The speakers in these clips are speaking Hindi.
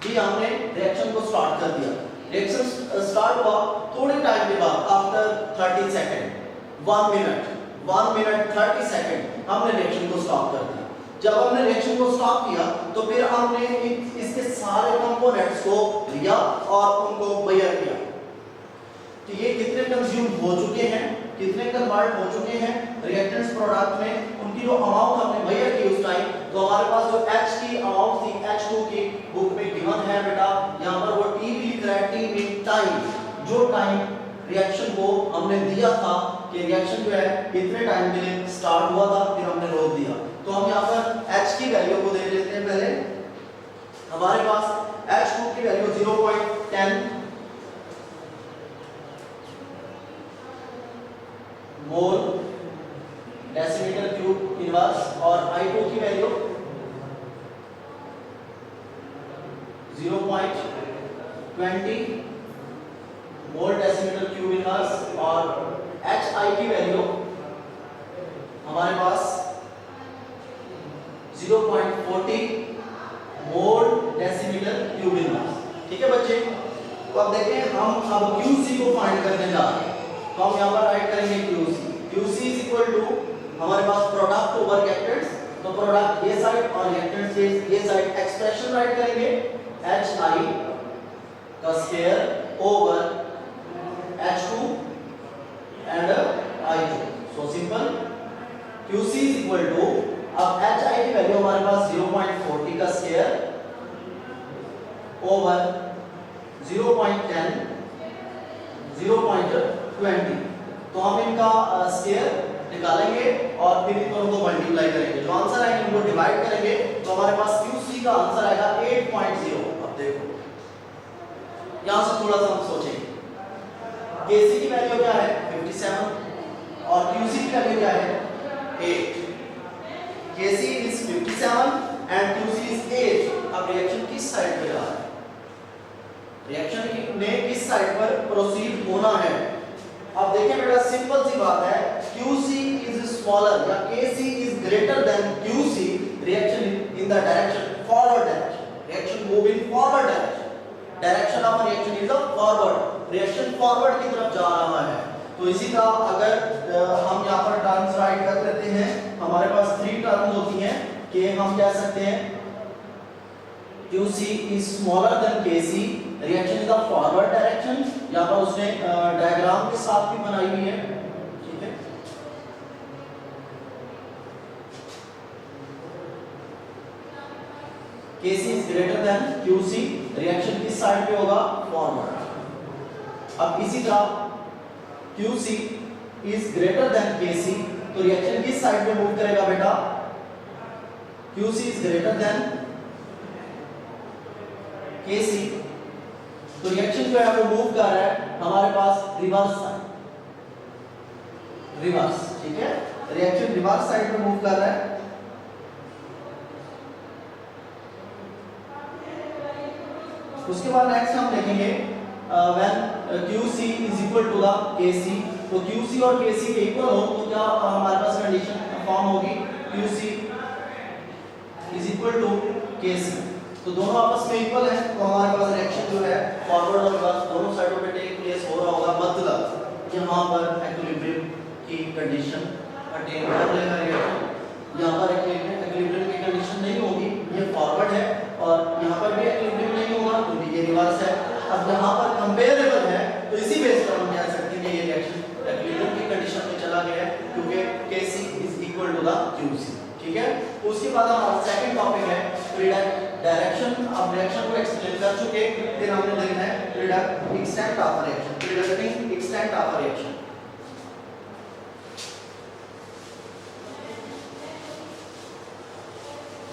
भी हमने रिएक्शन को स्टार्ट कर दिया। रिएक्शन स्टार्ट हुआ थोड़े टाइम के बाद, आफ्टर 30 सेकंड, 1 मिनट 30 सेकंड हमने रिएक्शन को स्टॉप कर दिया। जब हमने रिएक्शन को स्टॉप किया तो फिर हमने इसके सारे कंपोनेंट्स को लिया और उनको मेजर किया कि ये कितने कंज्यूम हो चुके हैं, कितने कन्वर्ट हो चुके हैं रिएक्टेंट्स प्रोडक्ट में, उनकी जो अमाउंट हमने मेजर की उस टाइम। तो हमारे पास जो H की अमाउंट थी, H2 की बुक में गिवन है बेटा, यहाँ पर वो T भी लिख रहा है, T मीन टाइम, जो टाइम रिएक्शन को हमने दिया था कि रिएक्शन जो है कितने टाइम के लिए स्टार्ट हुआ था, फिर हमने रोक दिया। तो हम यहाँ पर H की वैल्यू को देख लेते हैं। पहले हमारे पास H2 की वैल्यू 0.10 मोल डेसीमीटर क्यूब इनवर्स और I2 की वैल्यू 0.20 मोल डेसीमीटर क्यूब इनवर्स और HI की वैल्यू हमारे पास 0.40 मोल डेसीमीटर क्यूब इनवर्स। ठीक है बच्चे, तो अब देखें हम अब QC को फाइंड करने जा रहे हैं। तो हम यहाँ पर राइट करेंगे QC इज इक्वल टू हमारे पास प्रोडक्ट ओवर रिएक्टेंट्स, तो प्रोडक्ट ये साइड और रिएक्टेंट्स ये साइड, एक्सप्रेशन राइट करेंगे HI का square over H2 and I2। So simple, QC is equal to, अब HI की वैल्यू हमारे पास 0.40 का स्क्वायर ओवर 0.10 0.20, तो हम इनका स्क्वायर निकालेंगे और फिर इन दोनों को मल्टीप्लाई करेंगे, जो आंसर आएगा इनको डिवाइड करेंगे, तो हमारे पास QC का आंसर आएगा 8.0। अब देखो यहां से थोड़ा सा हम सोचेंगे, KC की वैल्यू क्या है 57 और QC की वैल्यू क्या है 8। KC is 57 and QC is 8। अब रिएक्शन किस साइड पे जा रहा है, रिएक्शन में किस साइड पर प्रोसीड होना है। अब देखिए बेटा, सिंपल सी बात है, QC is smaller या KC is greater than QC, reaction in the direction forward direction, reaction move in forward direction, direction of reaction is the forward, reaction forward की तरफ जा रहा है। तो इसी का अगर हम यहाँ पर टर्म्स राइट कर लेते हैं, हमारे पास 3 टर्म्स होती हैं कि हम कह सकते हैं QC is smaller than KC, reaction in the forward direction, यहाँ पर उसने डायग्राम के साथ भी बनाई हुई है। ठीक है, KC is greater than QC, reaction किस साइड पे होगा फॉरवर्ड। अब इसी तरह QC is greater than KC, तो रिएक्शन किस साइड पे मूव करेगा बेटा, QC is greater than KC, तो रिएक्शन जो है वो मूव कर रहा है हमारे पास रिवर्स साइड, रिवर्स। ठीक है, रिएक्शन रिवर्स साइड पे मूव कर रहा है। उसके बाद नेक्स्ट हम देखेंगे when QC is equal to the KC, तो QC और KC के इक्वल हो तो क्या हमारे पास कंडीशन फॉर्म होगी, QC is equal to KC, तो दोनों आपस में इक्वल है, तो हमारे पास रिएक्शन जो है फॉरवर्ड और रिवर्स दोनों साइडों पे टेक प्लेस हो रहा होगा, मतलब यहाँ पर इक्विलिब्रियम की कंडीशन अटेन कर लेगा रिएक्शन। यहाँ पर इक्विलिब्रियम की कंडीशन नहीं होगी, ये फॉरवर्ड है, और यहाँ पर भी इक्विलिब्रियम नहीं होगा क्योंकि ये रिवर्स है। अब यहाँ पर कंपेरेबल है, तो इसी बेस पर हम कह सकते हैं कि ये रिएक्शन इक्विलिब्रियम की कंडीशन में चला गया है क्योंकि KC is equal to the QC। ठीक है, उसके बाद हमारा सेकंड टॉपिक है प्रोडक्ट डायरेक्शन। अब रिएक्शन को एक्सप्लेन कर चुके, फिर हमने देखना है product extent of reaction, प्रोडक्टिंग extent of reaction.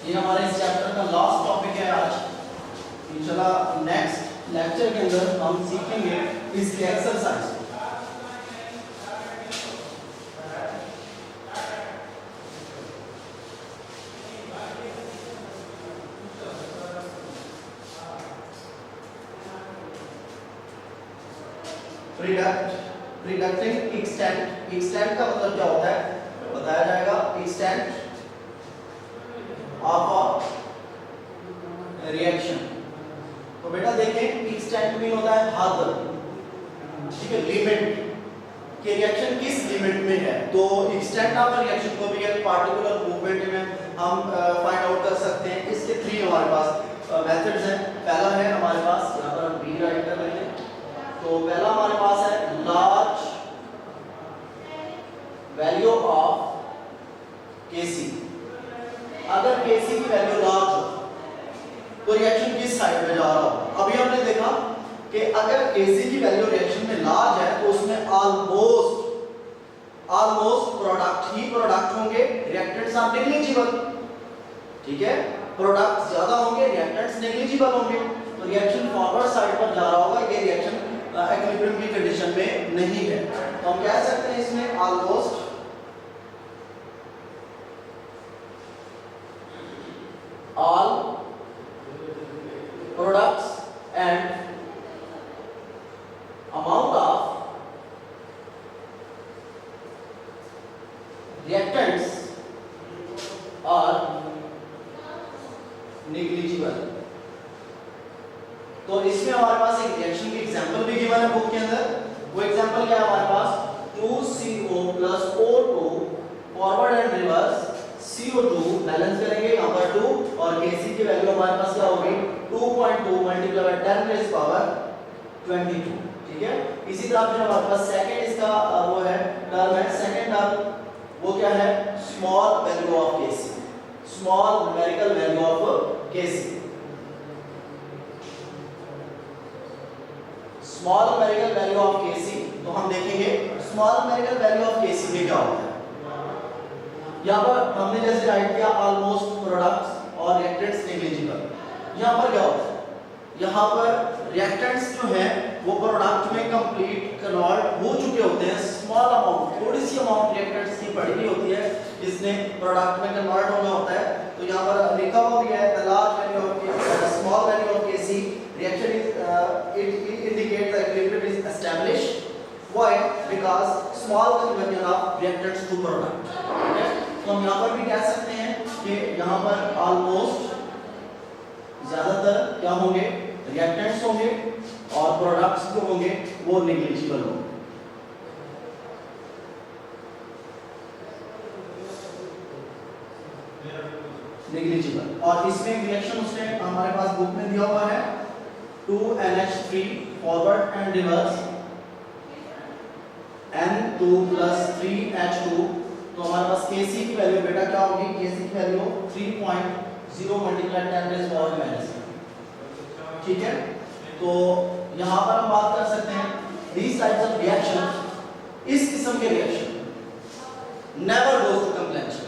ये हमारे इस चैप्टर का लास्ट टॉपिक है आज। इंशाल्लाह नेक्स्ट लेक्चर के अंदर हम सीखेंगे इसके एक्सरसाइज। प्रोडक्टिंग एक्सटेंट, एक्सटेंट का मतलब क्या होता है बताया जाएगा। एक्सटेंट ऑफ अ रिएक्शन, तो बेटा देखें एक्सटेंट मीन होता है हद, ठीक है, लिमिट कि रिएक्शन किस लिमिट में है। तो एक्सटेंट ऑफ रिएक्शन को भी एक पार्टिकुलर मूवमेंट में हम फाइंड आउट कर सकते हैं। इसके 3 हमारे पास मेथड्स हैं। पहला है हमारे पास, यहाँ पर हम बी राइट कर लेंगे। तो पहला हमारे पास है लार्ज वैल्यू ऑफ केसी। अगर केसी की वैल्यू लार्ज हो तो रिएक्शन किस साइड में जा रहा हो। अभी हमने देखा कि अगर केसी की वैल्यू रिएक्शन में लार्ज है तो उसमें ऑलमोस्ट प्रोडक्ट ही प्रोडक्ट होंगे, रिएक्टेंट्स आर नेग्लिजिबल, ठीक है, प्रोडक्ट ज्यादा होंगे, रिएक्टेंट्स नेग्लिजिबल होंगे, तो रिएक्शन फॉरवर्ड साइड पर जा रहा होगा, ये रिएक्शन इक्विलिब्रियम की कंडीशन में नहीं है। तो हम कह सकते हैं इसमें almost all products and amount of reactants are negligible। तो इसमें हमारे पास एक रिएक्शन की एग्जांपल भी गिवन है बुक के अंदर। वो एग्जांपल क्या है हमारे पास, 2CO plus O2 forward and reverse CO2 balance करेंगे यहाँ पर 2 और Kc की वैल्यू हमारे पास क्या होगी 2.2 मल्टीप्लाई बाय 10 रेज़ पावर 22, ठीक है। इसी तरह जो हमारे पास सेकंड इसका वो है टर्म है, सेकंड टर्म वो क्या है, small value of Kc, small numerical value of Kc। Small numerical value of Kc, तो हम देखेंगे small numerical value of Kc में क्या होता है। यहाँ पर हमने जैसे राइट किया ऑलमोस्ट प्रोडक्ट्स और रिएक्टेंट्स नेग्लिजिबल। यहाँ पर क्या होता है, यहाँ पर रिएक्टेंट्स जो हैं वो प्रोडक्ट में कंप्लीट कन्वर्ट हो चुके होते हैं। स्मॉल अमाउंट, थोड़ी सी अमाउंट रिएक्टेंट्स की पड़ी हुई होती है, जिसने प्रोडक्ट में कन्वर्ट होना होता है। तो यहाँ पर लिखा हुआ भी है the large value of small value of Kc reaction is it indicate the equilibrium is established. Why? Because small conversion of reactants to product, ठीक है। तो हम यहाँ पर भी कह सकते हैं कि यहाँ पर ऑलमोस्ट ज्यादातर क्या होंगे, रिएक्टेंट्स होंगे और प्रोडक्ट्स जो होंगे वो नेग्लिजिबल होंगे। नेग्लिजिबल। और इसमें रिएक्शन उसने हमारे पास बुक में दिया हुआ है 2NH3 forward and reverse N2 plus 3H2। तो हमारे पास Kc की वैल्यू बेटा क्या होगी, Kc की value 3.0 multiply 10 rays power minus, ठीक है। तो यहाँ पर हम बात कर सकते हैं these types of reactions, इस किस्म के reaction never goes to completion।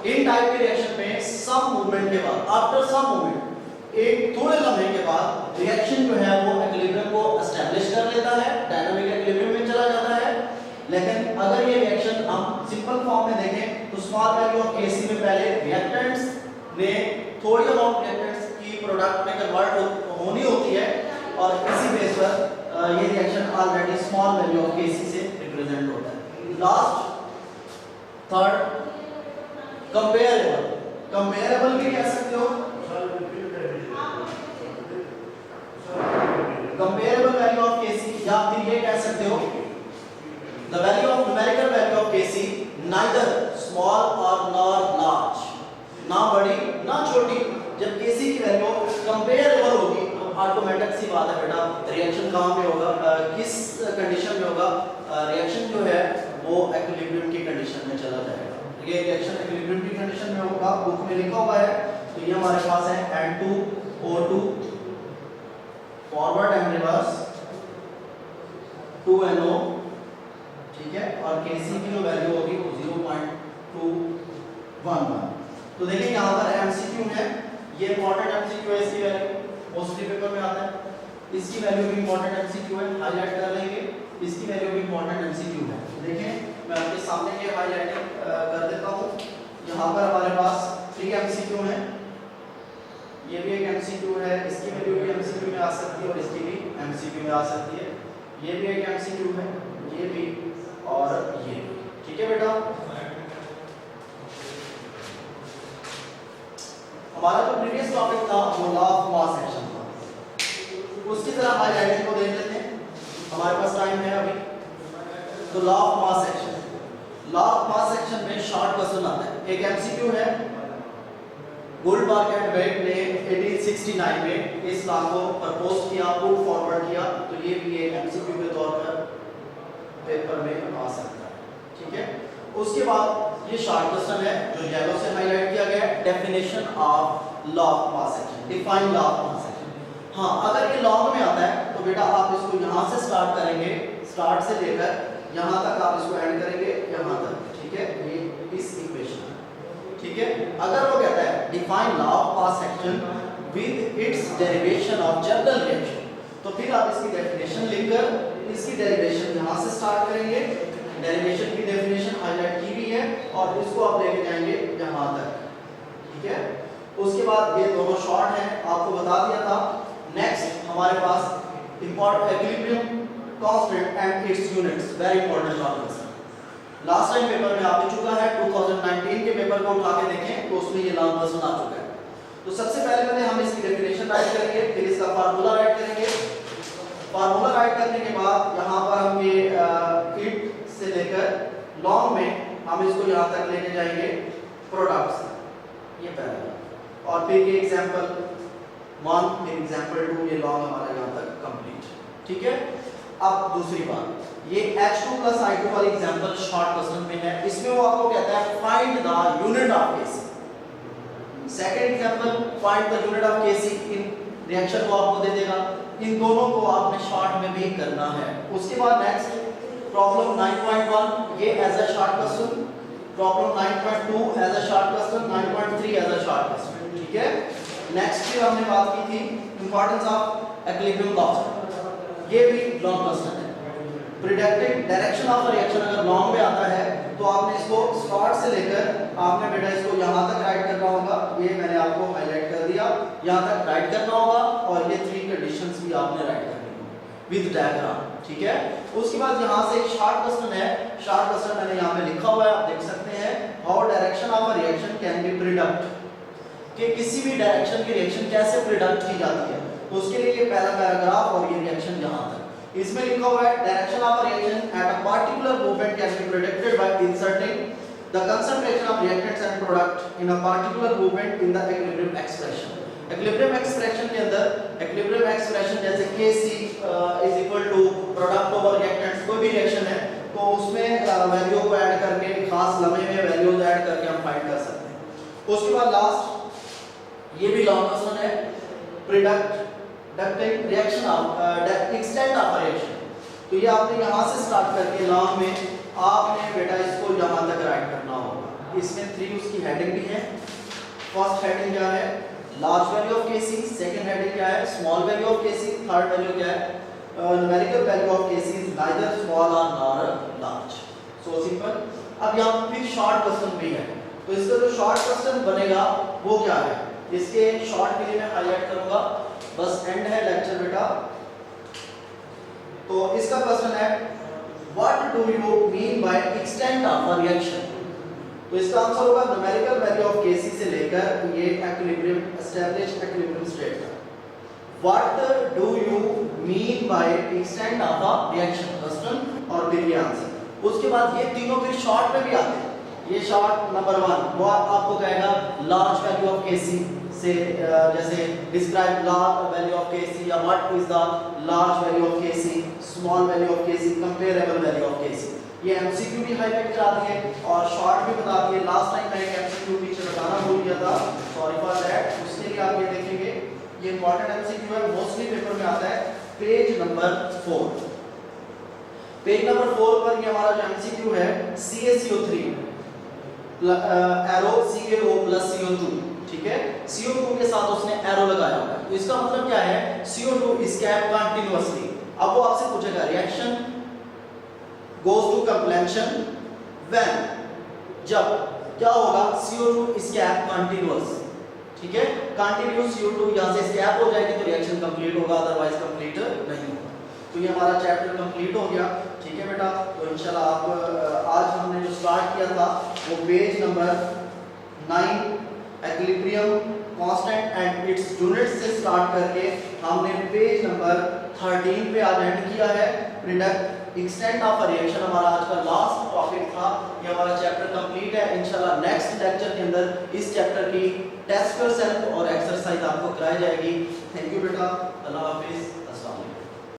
In type के रिएक्शन में सम मूवमेंट के बाद, आफ्टर सम मूवमेंट, एक थोड़े लम्हे के बाद रिएक्शन जो है वो इक्विलिब्रियम को एस्टैब्लिश कर लेता है, डायनामिक इक्विलिब्रियम में चला जाता है। लेकिन अगर ये रिएक्शन हम सिंपल फॉर्म में देखें तो स्मॉल वैल्यू ऑफ Kc में पहले रिएक्टेंट्स ने थोड़ी अमाउंट रिएक्टेंट्स की प्रोडक्ट में कन्वर्ट होनी होती है और इसी बेस पर ये reaction already small value of Kc से रिप्रेजेंट होता है। लास्ट थर्ड कंपेरेबल, कंपेरेबल भी कह सकते हो, कंपेरेबल वैल्यू ऑफ Kc, या फिर ये कह सकते हो the value of numerical value of Kc neither small और नॉर लार्ज, ना बड़ी ना छोटी। जब Kc की वैल्यू कंपेरेबल होगी तो ऑटोमेटिक सी बात है बेटा रिएक्शन कहाँ पे होगा, किस कंडीशन में होगा, रिएक्शन जो है वो इक्विलिब्रियम की कंडीशन में चला जाएगा। ये रिएक्शन इक्विलिब्रियम की कंडीशन में होगा, बुक में लिखा हुआ है। तो ये हमारे पास है N2O2 forward and reverse 2NO, ठीक है, और Kc की जो वैल्यू होगी वो 0.211। तो देखिए यहाँ पर MCQ है, ये इंपॉर्टेंट MCQ है, इसकी वैल्यू मोस्टली पेपर में आता है। इसकी वैल्यू भी इंपॉर्टेंट MCQ है, हाईलाइट कर लेंगे। इसकी वैल्यू भी इंपॉर्टेंट MCQ है। देखें मैं आपके सामने ये हाईलाइटिंग कर देता हूँ। यहाँ पर हमारे पास 3 MCQ है, ये भी एक MCQ है, इसकी वैल्यू भी MCQ में आ सकती है और इसकी भी MCQ में आ सकती है। ये भी एक MCQ है, ये भी और ये, ठीक है बेटा। हमारा जो प्रीवियस टॉपिक था वो लॉ ऑफ मास एक्शन था। तो law of mass action, law of mass action में शॉर्ट क्वेश्चन आता है। एक एमसीक्यू है, गोल्डबर्ग एंड वेट ने 1869 में इस लॉ को प्रपोज किया, पुट फॉरवर्ड किया, तो ये भी एक एमसीक्यू के तौर पर पेपर में आ सकता है, ठीक है। उसके बाद ये शॉर्ट क्वेश्चन है जो येलो से हाईलाइट किया गया है, definition of law of mass action, define law of mass action. हाँ, अगर ये लॉन्ग में आता है तो बेटा आप इसको यहाँ से स्टार्ट करेंगे, स्टार्ट से लेकर यहाँ तक आप इसको एंड करेंगे, यहाँ तक, ठीक है, ये इस इक्वेशन, ठीक है। अगर वो कहता है define law of mass action with its derivation of general reaction, तो फिर आप इसकी डेफिनेशन लिखकर इसकी डेरिवेशन यहाँ से स्टार्ट करेंगे, डेरिवेशन की डेफिनेशन हाईलाइट की हुई है, और इसको आप लेके जाएंगे यहाँ तक, ठीक है। उसके बाद ये दोनों शॉर्ट हैं, आपको बता दिया था। नेक्स्ट हमारे पास important equilibrium constant and its units, very important topics. Last time paper में आ चुका है, 2019 के पेपर को उठा के देखें तो उसमें ये लॉन्ग क्वेश्चन आ चुका है। तो सबसे पहले हम इसकी डेफिनेशन राइट करेंगे, फिर इसका फार्मूला राइट करेंगे। फार्मूला राइट करने के बाद यहाँ पर हम ये इट से लेकर लॉन्ग में हम इसको यहाँ तक लेके जाएंगे प्रोडक्ट्स, ये पहला, और फिर ये एग्जांपल 1, फिर एग्जांपल 2, ये लॉन्ग हमारा यहाँ तक कंप्लीट, ठीक है। अब दूसरी बात, ये H2 + I2 वाली एग्जांपल शॉर्ट क्वेश्चन में है, इसमें वो आपको कहता है find the unit of KC. Second example find the unit of KC in reaction को आपको दे देगा, इन दोनों को आपने शॉर्ट में भी करना है। उसके बाद नेक्स्ट प्रॉब्लम 9.1, ये as a short question, problem 9.2 as a short question, 9.3 as a short question, ठीक है। नेक्स्ट फिर हमने बात की थी इंपॉर्टेंस ऑफ इक्विलिब्रियम कांस्टेंट, ये भी लॉन्ग क्वेश्चन है। प्रिडिक्टिंग डायरेक्शन ऑफ रिएक्शन अगर लॉन्ग में आता है तो आपने इसको स्टार्ट से लेकर आपने बेटा इसको यहाँ तक राइट करना होगा, ये मैंने आपको हाईलाइट कर दिया, यहाँ तक राइट करना होगा, और ये 3 कंडीशंस भी आपने राइट करनी होगी विद डायग्राम, ठीक है। उसके बाद यहाँ से एक शॉर्ट क्वेश्चन है, शॉर्ट क्वेश्चन मैंने यहाँ पे लिखा हुआ है, आप देख सकते हैं, how direction of a reaction can be predict, कि किसी भी डायरेक्शन की रिएक्शन कैसे प्रिडिक्ट की जाती है, तो उसके लिए ये पहला पैराग्राफ और ये रिएक्शन यहाँ तक, इसमें लिखा हुआ है direction of a reaction at a particular movement can be predicted by inserting the concentration of reactants and product in a particular movement in the equilibrium expression. Equilibrium expression के अंदर इक्विलिब्रियम एक्सप्रेशन जैसे Kc is equal to product over reactants, कोई भी रिएक्शन है तो उसमें वैल्यू को ऐड करके खास लम्हे में वैल्यूज ऐड करके हम फाइंड कर सकते हैं। उसके बाद लास्ट ये भी लॉन्ग क्वेश्चन है, predict reaction of extent of reaction, तो ये आपने यहाँ से स्टार्ट करके लॉन्ग में आपने बेटा इसको यहाँ तक राइट करना होगा। इसमें 3 उसकी हेडिंग भी है। फर्स्ट हेडिंग क्या है, large value of KC, second heading क्या है, small value of KC, third value क्या है, numerical value of KC is neither small और नॉर लार्ज, सो सिंपल। अब यहाँ फिर शॉर्ट क्वेश्चन भी है, तो इसका जो शॉर्ट क्वेश्चन बनेगा वो क्या है, इसके शॉर्ट के लिए मैं हाईलाइट करूंगा, बस एंड है लेक्चर बेटा। तो इसका क्वेश्चन है what do you mean by extent of a reaction, तो इसका आंसर होगा न्यूमेरिकल वैल्यू ऑफ Kc से लेकर ये इक्विलिब्रियम एस्टैब्लिश्ड इक्विलिब्रियम स्टेट तक। What do you mean by extent of a reaction, question और फिर ये आंसर। उसके बाद ये तीनों फिर शॉर्ट में भी आते हैं। ये शॉर्ट नंबर 1 वो आपको कहेगा लार्ज वैल्यू ऑफ Kc से जैसे describe large value of Kc या what is the large value of Kc, small value of Kc, comparable value of Kc। ये एमसीक्यू भी हाईलाइट कराती है और शॉर्ट भी बताती है। लास्ट टाइम मैं एक एमसीक्यू पीछे बताना भूल गया था, सॉरी फॉर दैट, उसके लिए आप ये देखेंगे, ये इंपॉर्टेंट एमसीक्यू है, मोस्टली पेपर में आता है, पेज नंबर 4। पेज नंबर 4 पर ये हमारा जो एमसीक्यू है CaCO3 एरो CaO + CO2, ठीक है, CO2 के साथ उसने एरो लगाया हुआ है, तो इसका मतलब क्या है, CO2 escape continuously। अब वो आपसे पूछेगा reaction goes to completion when, जब क्या होगा, CO2 escape continuous, ठीक है, कंटिन्यूस CO2 यहाँ से escape हो जाएगी तो रिएक्शन कंप्लीट होगा, अदरवाइज कंप्लीट नहीं होगा। तो ये हमारा चैप्टर कंप्लीट हो गया, ठीक है बेटा। तो इंशाल्लाह आप आज हमने जो स्टार्ट किया था वो page number 9 equilibrium constant and its units से स्टार्ट करके हमने पेज नंबर 13 पे आज एंड किया है। प्रिडिक्ट एक्सटेंट ऑफ रिएक्शन हमारा आज का लास्ट टॉपिक था। ये हमारा चैप्टर कंप्लीट है। इंशाल्लाह नेक्स्ट लेक्चर के अंदर इस चैप्टर की टेस्ट योरसेल्फ और एक्सरसाइज आपको कराई जाएगी। थैंक यू बेटा, अल्लाह हाफिज।